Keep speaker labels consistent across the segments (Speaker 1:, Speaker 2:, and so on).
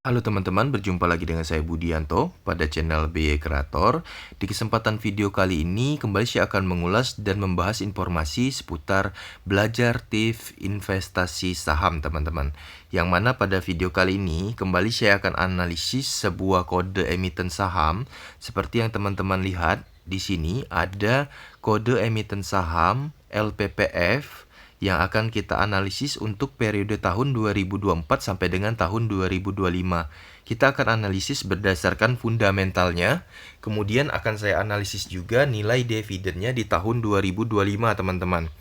Speaker 1: Halo teman-teman, berjumpa lagi dengan saya Budianto pada channel BY Creator. Di kesempatan video kali ini, kembali saya akan mengulas dan membahas informasi seputar belajar tips investasi saham teman-teman. Yang mana pada video kali ini, kembali saya akan analisis sebuah kode emiten saham. Seperti yang teman-teman lihat, di sini ada kode emiten saham LPPF yang akan kita analisis untuk periode tahun 2024 sampai dengan tahun 2025. Kita akan analisis berdasarkan fundamentalnya, kemudian akan saya analisis juga nilai dividennya di tahun 2025, teman-teman.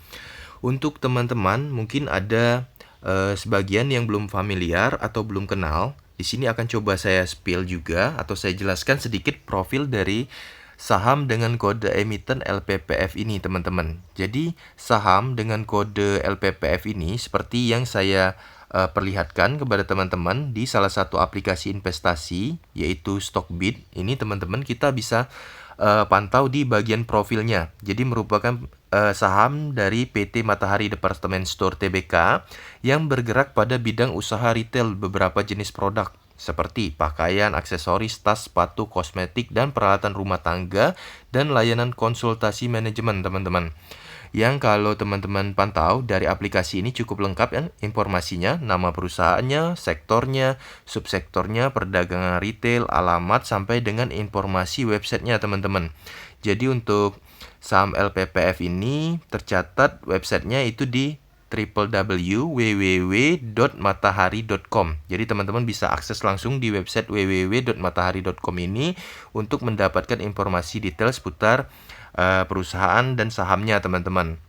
Speaker 1: Untuk teman-teman, mungkin ada sebagian yang belum familiar atau belum kenal. Di sini akan coba saya spill juga atau saya jelaskan sedikit profil dari saham dengan kode emiten LPPF ini, teman-teman. Jadi, saham dengan kode LPPF ini seperti yang saya perlihatkan kepada teman-teman di salah satu aplikasi investasi, yaitu Stockbit. Ini teman-teman kita bisa pantau di bagian profilnya. Jadi merupakan saham dari PT Matahari Department Store Tbk yang bergerak pada bidang usaha retail beberapa jenis produk seperti pakaian, aksesoris, tas, sepatu, kosmetik, dan peralatan rumah tangga, dan layanan konsultasi manajemen, teman-teman. Yang kalau teman-teman pantau dari aplikasi ini cukup lengkap kan informasinya, nama perusahaannya, sektornya, subsektornya, perdagangan retail, alamat, sampai dengan informasi websitenya, teman-teman. Jadi untuk saham LPPF ini tercatat websitenya itu di www.matahari.com. Jadi teman-teman bisa akses langsung di website www.matahari.com ini untuk mendapatkan informasi detail seputar perusahaan dan sahamnya, teman-teman.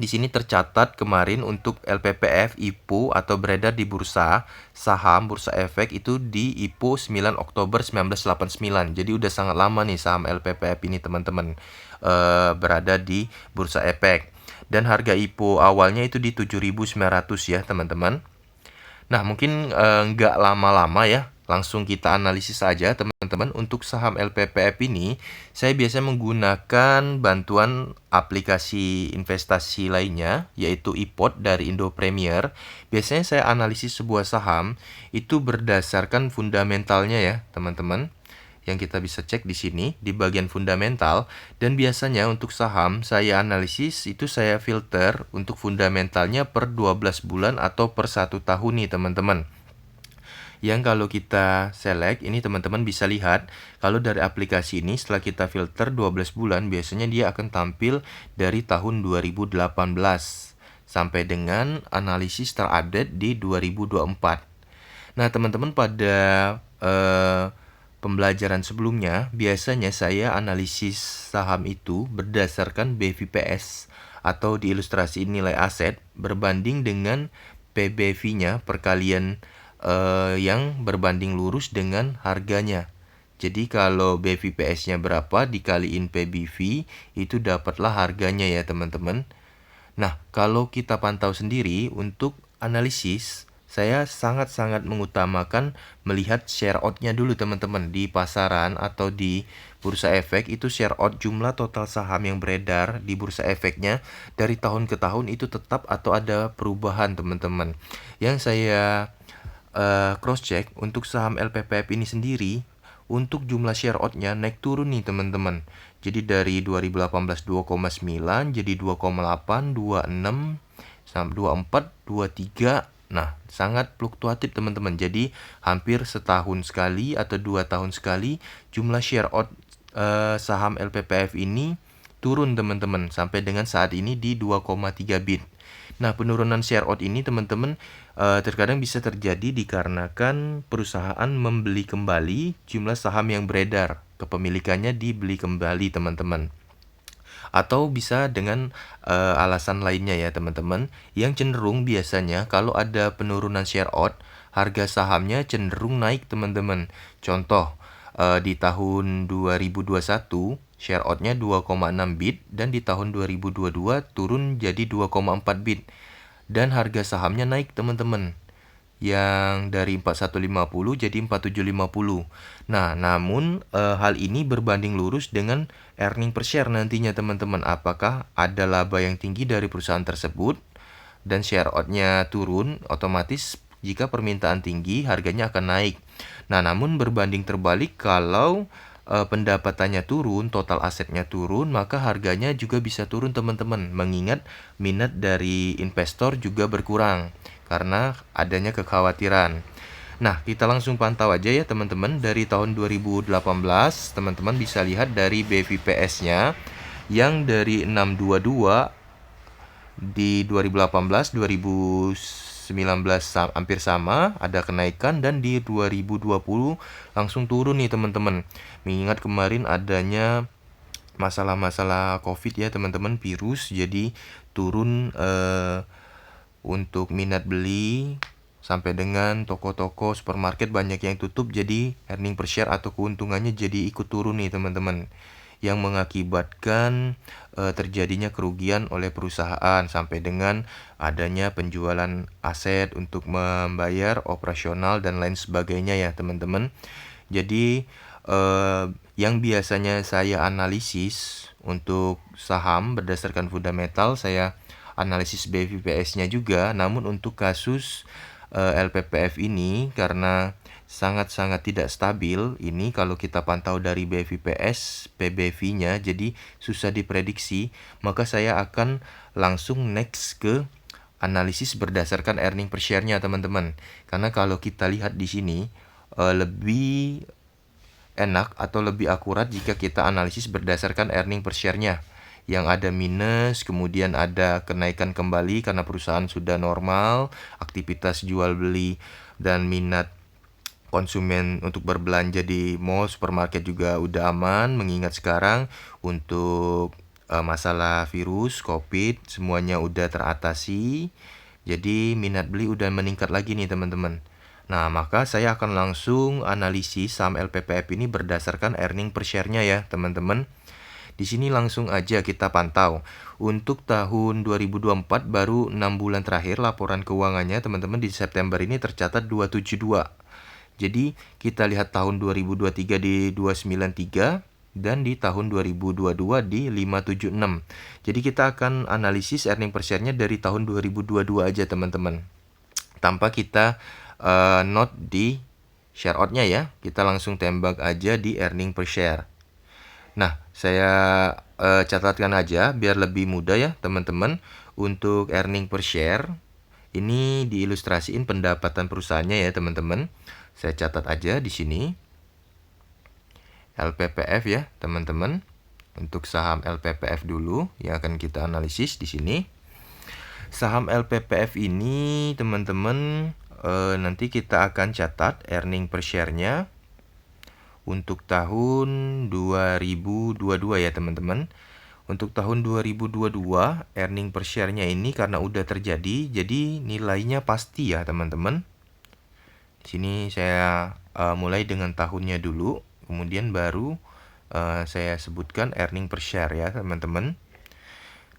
Speaker 1: Di sini tercatat kemarin untuk LPPF IPO atau beredar di bursa saham Bursa Efek itu di IPO 9 Oktober 1989. Jadi udah sangat lama nih saham LPPF ini, teman-teman, berada di Bursa Efek. Dan harga IPO awalnya itu di 7.900 ya, teman-teman. Nah, mungkin nggak lama-lama ya, langsung kita analisis saja, teman-teman. Untuk saham LPPF ini, saya biasa menggunakan bantuan aplikasi investasi lainnya, yaitu iPod dari Indo Premier. Biasanya saya analisis sebuah saham itu berdasarkan fundamentalnya ya, teman-teman, yang kita bisa cek di sini di bagian fundamental. Dan biasanya untuk saham saya analisis itu saya filter untuk fundamentalnya per 12 bulan atau per 1 tahun nih, teman-teman. Yang kalau kita select ini, teman-teman bisa lihat kalau dari aplikasi ini setelah kita filter 12 bulan biasanya dia akan tampil dari tahun 2018 sampai dengan analisis terupdate di 2024. Nah, teman-teman, pada pembelajaran sebelumnya, biasanya saya analisis saham itu berdasarkan BVPS atau diilustrasi nilai aset berbanding dengan PBV-nya, perkalian yang berbanding lurus dengan harganya. Jadi kalau BVPS-nya berapa dikaliin PBV, itu dapatlah harganya ya, teman-teman. Nah, kalau kita pantau sendiri untuk analisis, saya sangat-sangat mengutamakan melihat share out-nya dulu, teman-teman. Di pasaran atau di Bursa Efek itu share out jumlah total saham yang beredar di Bursa Efeknya dari tahun ke tahun itu tetap atau ada perubahan, teman-teman. Yang saya cross check untuk saham LPPF ini sendiri, untuk jumlah share out-nya naik turun nih, teman-teman. Jadi dari 2018 2,9 jadi 2,8, 26, 24, 23. Nah, sangat fluktuatif, teman-teman. Jadi hampir setahun sekali atau 2 tahun sekali jumlah share out saham LPPF ini turun, teman-teman, sampai dengan saat ini di 2,3 bit. Nah, penurunan share out ini, teman-teman, terkadang bisa terjadi dikarenakan perusahaan membeli kembali jumlah saham yang beredar, kepemilikannya dibeli kembali, teman-teman. Atau bisa dengan alasan lainnya ya, teman-teman, yang cenderung biasanya kalau ada penurunan share out, harga sahamnya cenderung naik, teman-teman. Contoh, di tahun 2021 share out-nya 2,6 bit dan di tahun 2022 turun jadi 2,4 bit. Dan harga sahamnya naik, teman-teman, yang dari 4150 jadi 4750. Nah, namun hal ini berbanding lurus dengan earning per share nantinya, teman-teman. Apakah ada laba yang tinggi dari perusahaan tersebut dan share out-nya turun, otomatis Jika permintaan tinggi, harganya akan naik. Nah, namun berbanding terbalik kalau pendapatannya turun, total asetnya turun, maka harganya juga bisa turun teman-teman. Mengingat minat dari investor juga berkurang karena adanya kekhawatiran. Nah, kita langsung pantau aja ya teman-teman. Dari tahun 2018, teman-teman bisa lihat dari BVPS-nya yang dari 622 di 2018, 2019 hampir sama, ada kenaikan, dan di 2020 langsung turun nih teman-teman. Mengingat kemarin adanya masalah-masalah COVID ya teman-teman, virus, jadi turun untuk minat beli sampai dengan toko-toko supermarket banyak yang tutup, jadi earning per share atau keuntungannya jadi ikut turun nih teman-teman, yang mengakibatkan terjadinya kerugian oleh perusahaan sampai dengan adanya penjualan aset untuk membayar operasional dan lain sebagainya ya teman-teman. Jadi yang biasanya saya analisis untuk saham berdasarkan fundamental, saya analisis BVPS-nya juga. Namun untuk kasus LPPF ini karena sangat-sangat tidak stabil, ini kalau kita pantau dari BVPS, PBV-nya jadi susah diprediksi, maka saya akan langsung next ke analisis berdasarkan earning per share-nya teman-teman. Karena kalau kita lihat di sini lebih enak atau lebih akurat jika kita analisis berdasarkan earning per share-nya yang ada minus, kemudian ada kenaikan kembali karena perusahaan sudah normal, aktivitas jual beli dan minat konsumen untuk berbelanja di mall, supermarket juga udah aman, mengingat sekarang untuk masalah virus, COVID, semuanya udah teratasi. Jadi minat beli udah meningkat lagi nih teman-teman. Nah, maka saya akan langsung analisis saham LPPF ini berdasarkan earning per share-nya ya teman-teman. Di sini langsung aja kita pantau. Untuk tahun 2024 baru 6 bulan terakhir laporan keuangannya teman-teman, di September ini tercatat 272. Jadi kita lihat tahun 2023 di 293 dan di tahun 2022 di 576. Jadi kita akan analisis earning per share-nya dari tahun 2022 aja teman-teman. Tanpa kita note di share out-nya ya. Kita langsung tembak aja di earning per share. Nah, saya catatkan aja biar lebih mudah ya teman-teman. Untuk earning per share ini diilustrasiin pendapatan perusahaannya ya teman-teman. Saya catat aja di sini LPPF ya teman-teman. Untuk saham LPPF dulu yang akan kita analisis di sini. Saham LPPF ini teman-teman nanti kita akan catat earning per share-nya untuk tahun 2022 ya teman-teman. Untuk tahun 2022 earning per share-nya ini karena udah terjadi, jadi nilainya pasti ya teman-teman. Di sini saya mulai dengan tahunnya dulu, kemudian baru saya sebutkan earning per share ya teman-teman.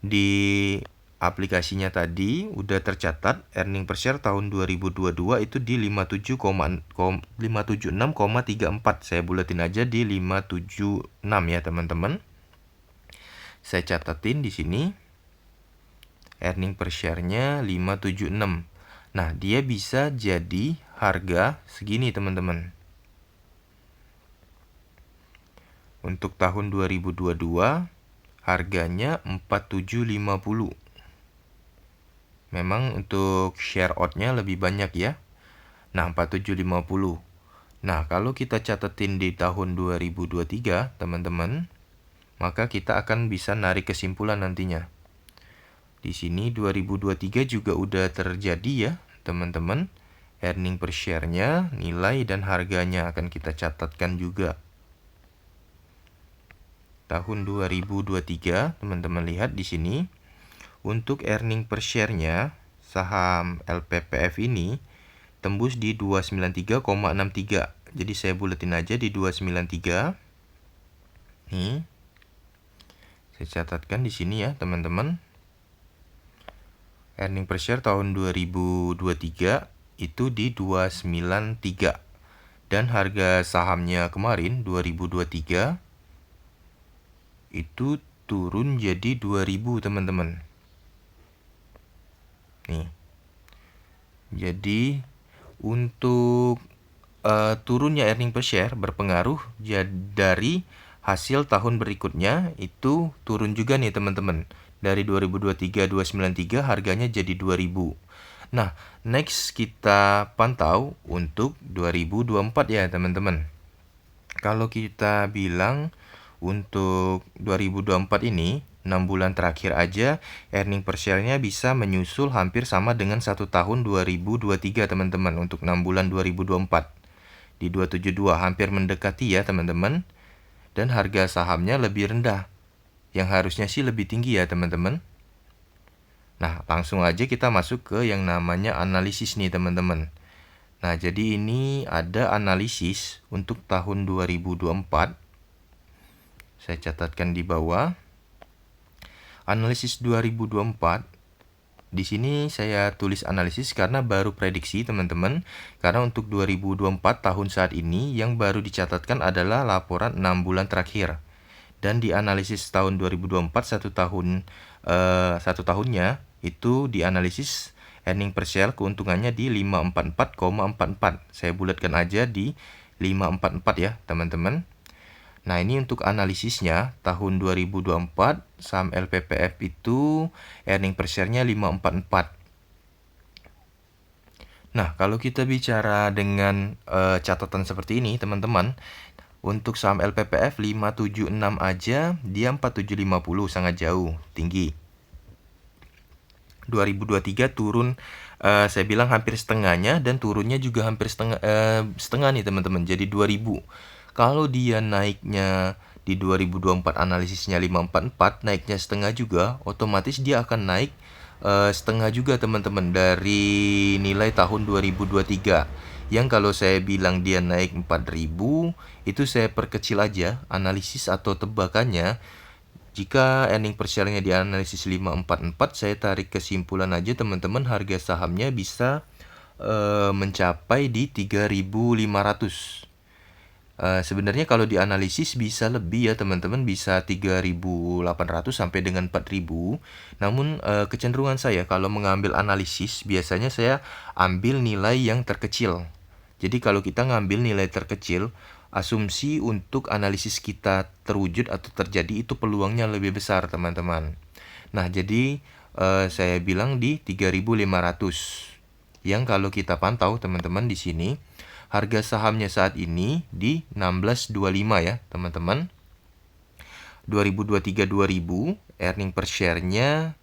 Speaker 1: Di aplikasinya tadi udah tercatat earning per share tahun 2022 itu di 576,34. Saya buletin aja di 576 ya teman-teman. Saya catatin di sini earning per share-nya 576. Nah, dia bisa jadi harga segini teman-teman. Untuk tahun 2022 harganya 4750. Memang untuk share out-nya lebih banyak ya. Nah, 4750. Nah, kalau kita catetin di tahun 2023, teman-teman, maka kita akan bisa narik kesimpulan nantinya. Di sini 2023 juga udah terjadi ya, teman-teman. Earning per share-nya, nilai dan harganya akan kita catatkan juga. Tahun 2023, teman-teman lihat di sini. Untuk earning per share-nya, saham LPPF ini tembus di 293,63. Jadi saya buletin aja di 293. Nih. Saya catatkan di sini ya, teman-teman. Earning per share tahun 2023 itu di 293. Dan harga sahamnya kemarin 2023 itu turun jadi 2000, teman-teman. Nih. Jadi Untuk turunnya earning per share berpengaruh dari hasil tahun berikutnya itu turun juga nih teman-teman. Dari 2023 293 harganya jadi 2000. Nah, next kita pantau untuk 2024 ya teman-teman. Kalau kita bilang untuk 2024 ini 6 bulan terakhir aja earning per share-nya bisa menyusul hampir sama dengan 1 tahun 2023 teman-teman untuk 6 bulan 2024. Di 272 hampir mendekati ya teman-teman. Dan harga sahamnya lebih rendah. Yang harusnya sih lebih tinggi ya teman-teman. Nah, langsung aja kita masuk ke yang namanya analisis nih teman-teman. Nah, jadi ini ada analisis untuk tahun 2024. Saya catatkan di bawah. Analisis 2024. Di sini saya tulis analisis karena baru prediksi teman-teman. Karena untuk 2024 tahun saat ini yang baru dicatatkan adalah laporan 6 bulan terakhir. Dan di analisis tahun 2024 satu tahunnya itu dianalisis earning per share keuntungannya di 544,44. Saya bulatkan aja di 544 ya teman-teman. Nah, ini untuk analisisnya tahun 2024 saham LPPF itu earning per share-nya 544. Nah, kalau kita bicara dengan catatan seperti ini teman-teman, untuk saham LPPF 576 aja dia 4750, sangat jauh, tinggi. 2023 turun saya bilang hampir setengahnya dan turunnya juga hampir setengah nih teman-teman. Jadi 2000. Kalau dia naiknya di 2024 analisisnya 544, naiknya setengah juga, otomatis dia akan naik setengah juga teman-teman dari nilai tahun 2023. Yang kalau saya bilang dia naik 4000, itu saya perkecil aja analisis atau tebakannya. Jika earning per share-nya dianalisis 544, saya tarik kesimpulan aja teman-teman, harga sahamnya bisa mencapai di 3500. Sebenarnya kalau dianalisis bisa lebih ya teman-teman, bisa 3800 sampai dengan 4000. Namun kecenderungan saya kalau mengambil analisis biasanya saya ambil nilai yang terkecil. Jadi kalau kita ngambil nilai terkecil, asumsi untuk analisis kita terwujud atau terjadi itu peluangnya lebih besar teman-teman. Nah, jadi saya bilang di 3500. Yang kalau kita pantau teman-teman di sini harga sahamnya saat ini di 1625 ya teman-teman. 2023 2000 earning per share-nya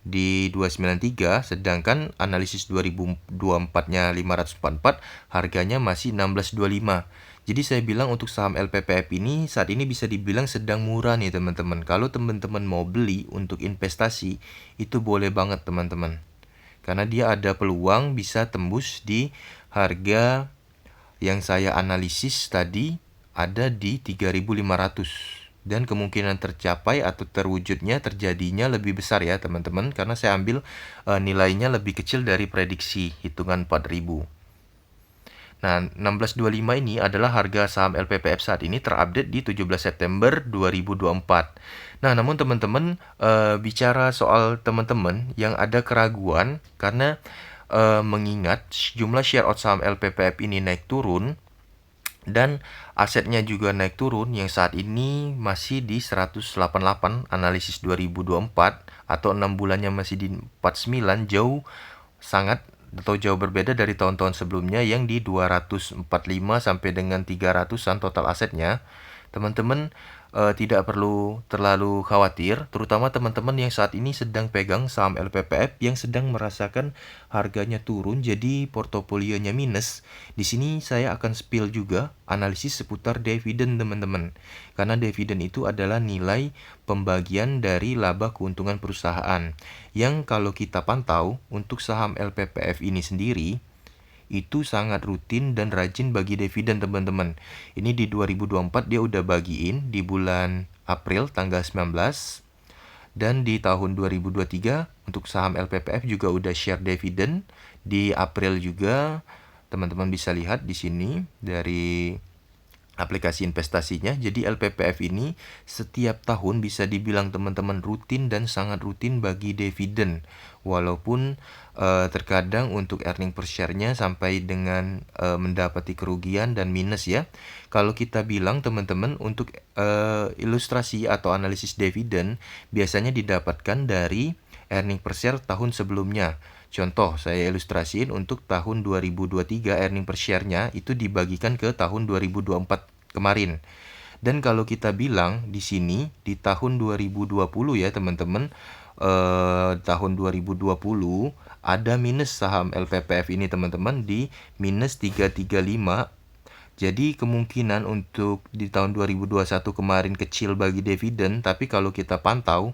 Speaker 1: di 293, sedangkan analisis 2024-nya 544, harganya masih 1625. Jadi saya bilang untuk saham LPPF ini saat ini bisa dibilang sedang murah nih teman-teman. Kalau teman-teman mau beli untuk investasi, itu boleh banget teman-teman. Karena dia ada peluang bisa tembus di harga yang saya analisis tadi ada di 3500. Dan kemungkinan tercapai atau terwujudnya terjadinya lebih besar ya teman-teman, karena saya ambil nilainya lebih kecil dari prediksi hitungan 4000. Nah, 1625 ini adalah harga saham LPPF saat ini terupdate di 17 September 2024. Nah, namun teman-teman bicara soal teman-teman yang ada keraguan karena mengingat jumlah share out saham LPPF ini naik turun dan asetnya juga naik turun yang saat ini masih di 188 analisis 2024 atau 6 bulannya masih di 49, sangat jauh berbeda dari tahun-tahun sebelumnya yang di 245 sampai dengan 300-an total asetnya. Teman-teman tidak perlu terlalu khawatir, terutama teman-teman yang saat ini sedang pegang saham LPPF yang sedang merasakan harganya turun jadi portofolionya minus. Di sini saya akan spill juga analisis seputar dividen teman-teman. Karena dividen itu adalah nilai pembagian dari laba keuntungan perusahaan. Yang kalau kita pantau untuk saham LPPF ini sendiri itu sangat rutin dan rajin bagi dividen teman-teman. Ini di 2024 dia udah bagiin di bulan April tanggal 19. Dan di tahun 2023 untuk saham LPPF juga udah share dividen di April juga. Teman-teman bisa lihat di sini dari aplikasi investasinya. Jadi LPPF ini setiap tahun bisa dibilang teman-teman rutin dan sangat rutin bagi dividen. Walaupun terkadang untuk earning per share-nya sampai dengan mendapati kerugian dan minus ya. Kalau kita bilang teman-teman untuk ilustrasi atau analisis dividen biasanya didapatkan dari earning per share tahun sebelumnya. Contoh, saya ilustrasiin untuk tahun 2023 earning per share-nya itu dibagikan ke tahun 2024 kemarin. Dan kalau kita bilang di sini di tahun 2020 ya teman-teman, tahun 2020 ada minus saham LPPF ini teman-teman di minus 335. Jadi kemungkinan untuk di tahun 2021 kemarin kecil bagi dividen, tapi kalau kita pantau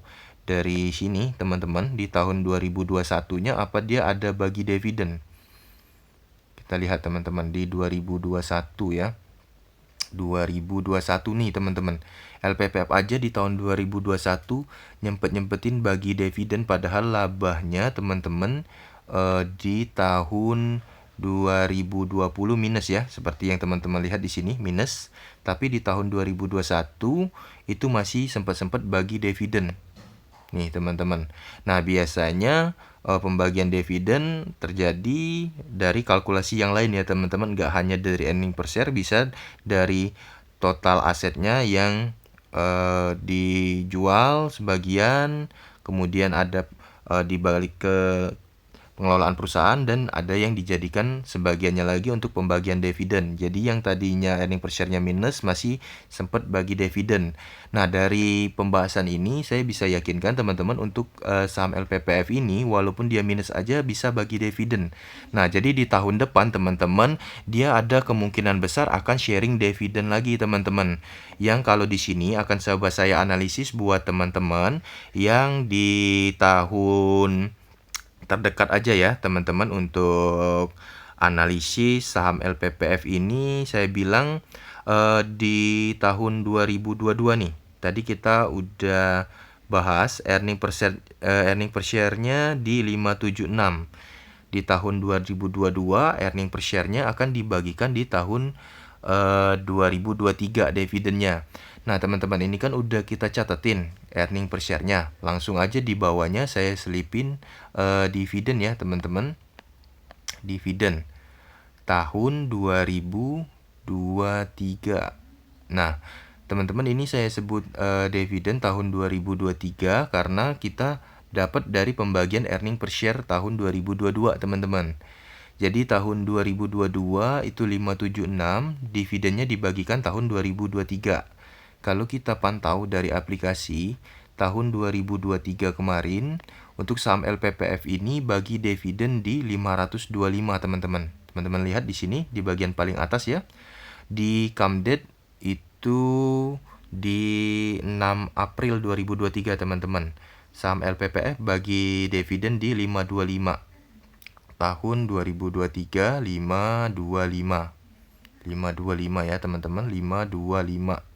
Speaker 1: dari sini teman-teman di tahun 2021-nya apa dia ada bagi dividen. Kita lihat teman-teman di 2021 ya. 2021 nih teman-teman. LPPF aja di tahun 2021 nyempet-nyempetin bagi dividen padahal labahnya teman-teman di tahun 2020 minus ya, seperti yang teman-teman lihat di sini minus, tapi di tahun 2021 itu masih sempat-sempat bagi dividen. Nih teman-teman. Nah, biasanya pembagian dividen terjadi dari kalkulasi yang lain ya teman-teman. Nggak hanya dari earning per share, bisa dari total asetnya yang dijual sebagian, kemudian ada dibalik ke pengelolaan perusahaan dan ada yang dijadikan sebagiannya lagi untuk pembagian dividen. Jadi yang tadinya earning per share-nya minus masih sempat bagi dividen. Nah, dari pembahasan ini saya bisa yakinkan teman-teman untuk saham LPPF ini walaupun dia minus aja bisa bagi dividen. Nah, jadi di tahun depan teman-teman dia ada kemungkinan besar akan sharing dividen lagi teman-teman. Yang kalau di sini akan coba saya analisis buat teman-teman yang di tahun terdekat aja ya teman-teman untuk analisis saham LPPF ini. Saya bilang di tahun 2022 nih. Tadi kita udah bahas earning per share-nya di 576. Di tahun 2022 earning per share-nya akan dibagikan di tahun 2023 dividennya. Nah, teman-teman ini kan udah kita catetin earning per share-nya. Langsung aja di bawahnya saya selipin dividen ya, teman-teman. Dividen tahun 2023. Nah, teman-teman ini saya sebut dividen tahun 2023 karena kita dapat dari pembagian earning per share tahun 2022, teman-teman. Jadi tahun 2022 itu 576, dividennya dibagikan tahun 2023. Kalau kita pantau dari aplikasi tahun 2023 kemarin untuk saham LPPF ini bagi dividen di 525 teman-teman. Teman-teman lihat di sini di bagian paling atas ya. Di come date itu di 6 April 2023 teman-teman. Saham LPPF bagi dividen di 525. Tahun 2023 525 ya teman-teman, 525.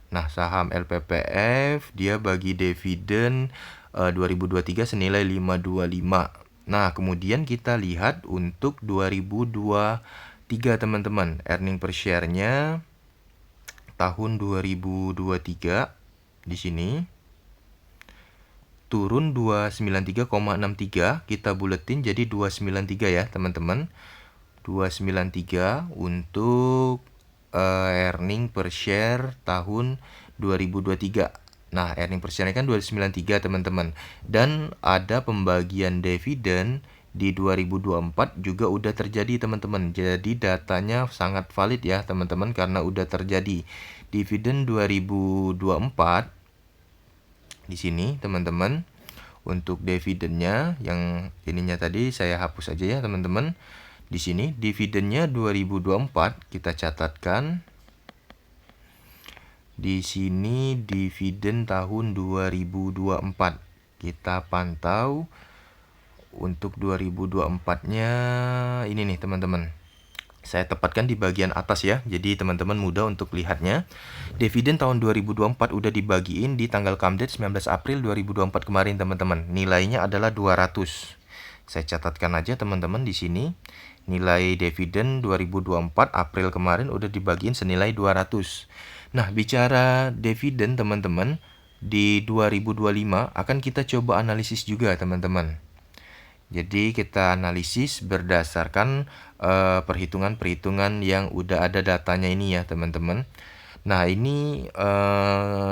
Speaker 1: Nah, saham LPPF dia bagi dividen 2023 senilai 525. Nah, kemudian kita lihat untuk 2023 teman-teman, earning per share-nya tahun 2023 di sini turun 293,63, kita buletin jadi 293 ya teman-teman. 293 untuk earning per share tahun 2023. Nah, earning per share-nya kan 293 teman-teman. Dan ada pembagian dividen di 2024 juga udah terjadi teman-teman. Jadi datanya sangat valid ya teman-teman karena udah terjadi. Dividen 2024 di sini teman-teman. Untuk dividennya yang ininya tadi saya hapus aja ya teman-teman. Di sini dividennya 2024 kita catatkan. Di sini dividen tahun 2024 kita pantau. Untuk 2024-nya ini nih teman-teman. Saya tepatkan di bagian atas ya, jadi teman-teman mudah untuk lihatnya. Dividen tahun 2024 udah dibagiin di tanggal come date 19 April 2024 kemarin teman-teman. Nilainya adalah 200. Saya catatkan aja teman-teman di sini. Nilai dividen 2024 April kemarin udah dibagiin senilai 200. Nah, bicara dividen teman-teman, di 2025 akan kita coba analisis juga teman-teman. Jadi kita analisis berdasarkan perhitungan-perhitungan yang udah ada datanya ini ya teman-teman. Nah, ini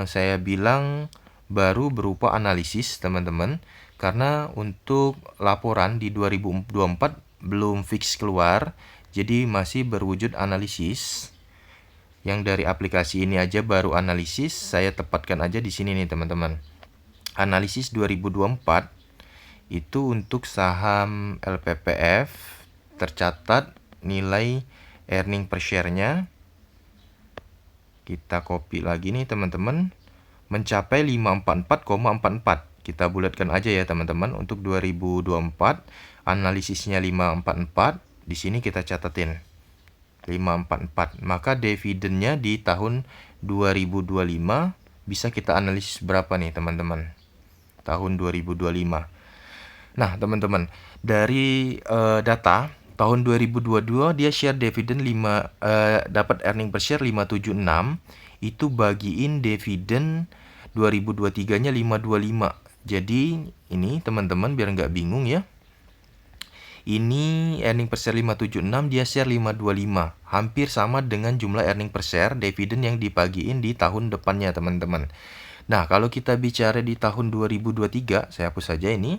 Speaker 1: saya bilang baru berupa analisis teman-teman, karena untuk laporan di 2024 belum fix keluar, jadi masih berwujud analisis. Yang dari aplikasi ini aja baru analisis, saya tepatkan aja di sini nih teman-teman. Analisis 2024 itu untuk saham LPPF tercatat nilai earning per share-nya. Kita copy lagi nih teman-teman, mencapai 544,44. Kita bulatkan aja ya teman-teman. Untuk 2024 analisisnya 544. Di sini kita catatin 544. Maka dividennya di tahun 2025 bisa kita analisis berapa nih teman-teman? Tahun 2025. Nah, teman-teman, dari data tahun 2022 dia share dividen dapat earning per share 576, itu bagiin dividen 2023-nya 525. Jadi ini teman-teman biar nggak bingung ya. Ini earning per share 576, dia share 525. Hampir sama dengan jumlah earning per share dividen yang dibagiin di tahun depannya, teman-teman. Nah, kalau kita bicara di tahun 2023, saya hapus saja ini.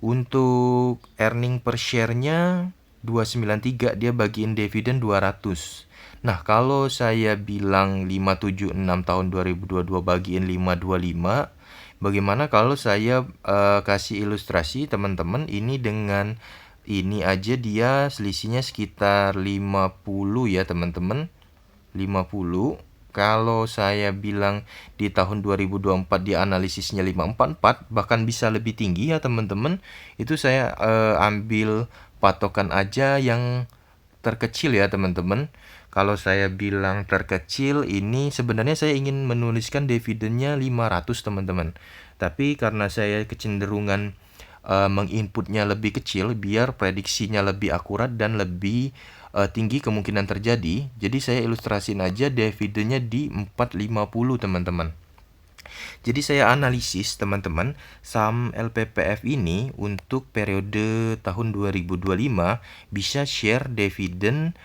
Speaker 1: Untuk earning per share-nya 293, dia bagiin dividen 200. Nah, kalau saya bilang 576 tahun 2022 bagiin 525, bagaimana kalau saya kasih ilustrasi teman-teman, ini dengan ini aja dia selisihnya sekitar 50 ya teman-teman. 50. Kalau saya bilang di tahun 2024 dia analisisnya 544, bahkan bisa lebih tinggi ya teman-teman. Itu saya ambil patokan aja yang terkecil ya teman-teman. Kalau saya bilang terkecil, ini sebenarnya saya ingin menuliskan dividennya 500 teman-teman. Tapi karena saya kecenderungan menginputnya lebih kecil biar prediksinya lebih akurat dan lebih tinggi kemungkinan terjadi. Jadi saya ilustrasiin aja dividennya di 450 teman-teman. Jadi saya analisis teman-teman, saham LPPF ini untuk periode tahun 2025 bisa share dividen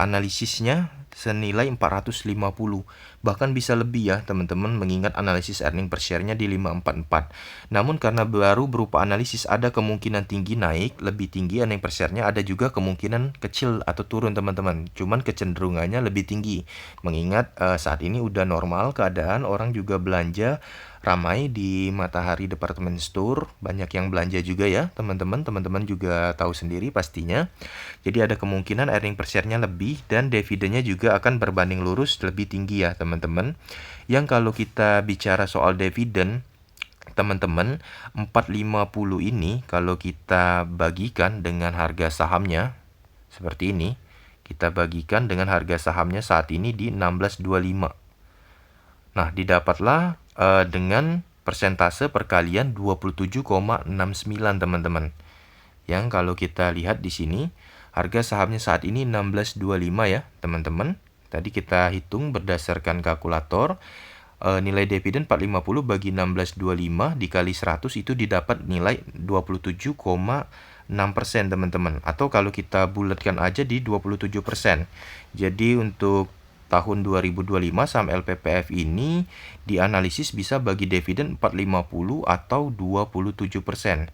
Speaker 1: analisisnya senilai 450. Bahkan bisa lebih ya teman-teman, mengingat analisis earning per share-nya di 544. Namun karena baru berupa analisis, ada kemungkinan tinggi naik, lebih tinggi earning per share-nya, ada juga kemungkinan kecil atau turun teman-teman. Cuman kecenderungannya lebih tinggi, mengingat saat ini udah normal keadaan, orang juga belanja ramai di Matahari Department Store, banyak yang belanja juga ya teman-teman. Teman-teman juga tahu sendiri pastinya. Jadi ada kemungkinan earning per share-nya lebih dan dividennya juga akan berbanding lurus lebih tinggi ya teman-teman. Yang kalau kita bicara soal dividen, teman-teman, 450 ini kalau kita bagikan dengan harga sahamnya seperti ini, kita bagikan dengan harga sahamnya saat ini di 16.25. Nah, didapatlah dengan persentase perkalian 27,69 teman-teman. Yang kalau kita lihat di sini, harga sahamnya saat ini 16.25 ya teman-teman. Tadi kita hitung berdasarkan kalkulator, nilai dividen 450 bagi 16.25 dikali 100 itu didapat nilai 27,6% teman-teman. Atau kalau kita bulatkan aja di 27%. Jadi untuk tahun 2025 saham LPPF ini dianalisis bisa bagi dividen 450 atau 27%.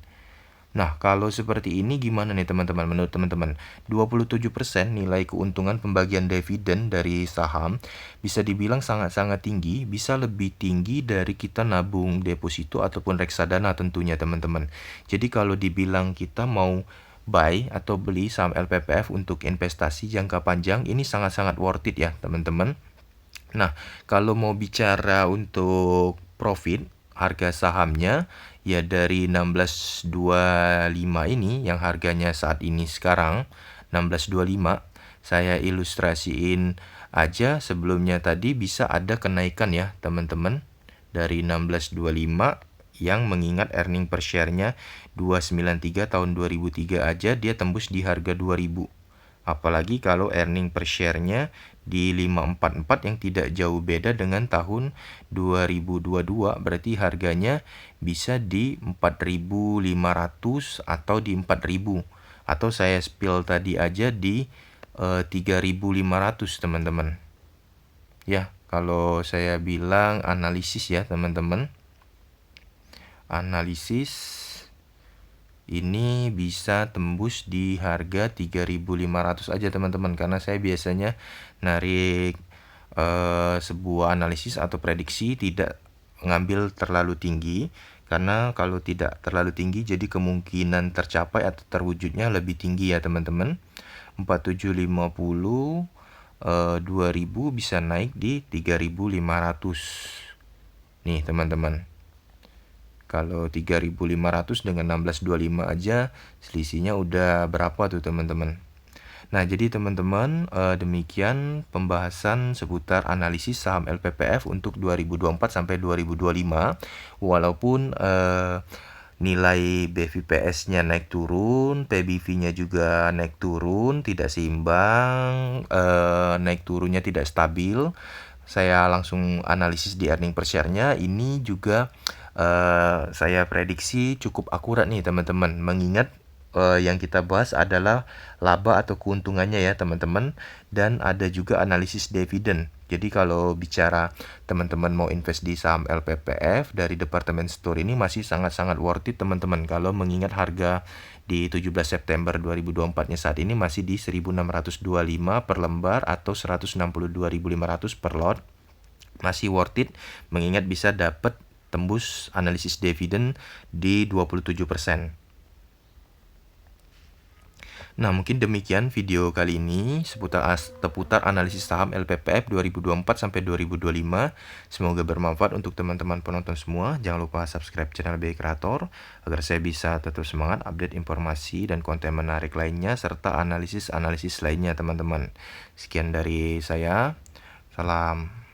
Speaker 1: Nah, kalau seperti ini gimana nih teman-teman? Menurut teman-teman, 27% nilai keuntungan pembagian dividen dari saham bisa dibilang sangat-sangat tinggi, bisa lebih tinggi dari kita nabung deposito ataupun reksadana tentunya teman-teman. Jadi kalau dibilang kita mau buy atau beli saham LPPF untuk investasi jangka panjang, ini sangat-sangat worth it ya teman-teman. Nah, kalau mau bicara untuk profit, harga sahamnya ya dari 16.25 ini yang harganya saat ini sekarang 16.25, saya ilustrasiin aja sebelumnya tadi bisa ada kenaikan ya teman-teman dari 16.25 yang mengingat earning per share-nya 293 tahun 2003 aja dia tembus di harga 2000. Apalagi kalau earning per share-nya di 544 yang tidak jauh beda dengan tahun 2022, berarti harganya bisa di 4.500 atau di 4.000, atau saya spill tadi aja di 3.500 teman-teman. Ya, kalau saya bilang analisis ya teman-teman, analisis ini bisa tembus di harga 3.500 aja teman-teman, karena saya biasanya narik sebuah analisis atau prediksi tidak ngambil terlalu tinggi, karena kalau tidak terlalu tinggi jadi kemungkinan tercapai atau terwujudnya lebih tinggi ya teman-teman. 4750 2000 bisa naik di 3.500 nih teman-teman. Kalau 3.500 dengan 1625 aja selisihnya udah berapa tuh teman-teman. Nah, jadi teman-teman, demikian pembahasan seputar analisis saham LPPF untuk 2024 sampai 2025. Walaupun nilai BVPS-nya naik turun, PBV-nya juga naik turun, tidak seimbang, naik turunnya tidak stabil. Saya langsung analisis di earning per share-nya. Ini juga saya prediksi cukup akurat nih teman-teman, mengingat yang kita bahas adalah laba atau keuntungannya ya teman-teman, dan ada juga analisis dividen. Jadi kalau bicara teman-teman mau invest di saham LPPF dari Departemen Store ini masih sangat-sangat worth it teman-teman, kalau mengingat harga di 17 September 2024-nya saat ini masih di 1.625 per lembar atau 162.500 per lot. Masih worth it mengingat bisa dapat tembus analisis dividen di 27%. Nah, mungkin demikian video kali ini seputar analisis saham LPPF 2024 sampai 2025. Semoga bermanfaat untuk teman-teman penonton semua. Jangan lupa subscribe channel BI Creator agar saya bisa tetap semangat update informasi dan konten menarik lainnya serta analisis-analisis lainnya teman-teman. Sekian dari saya. Salam.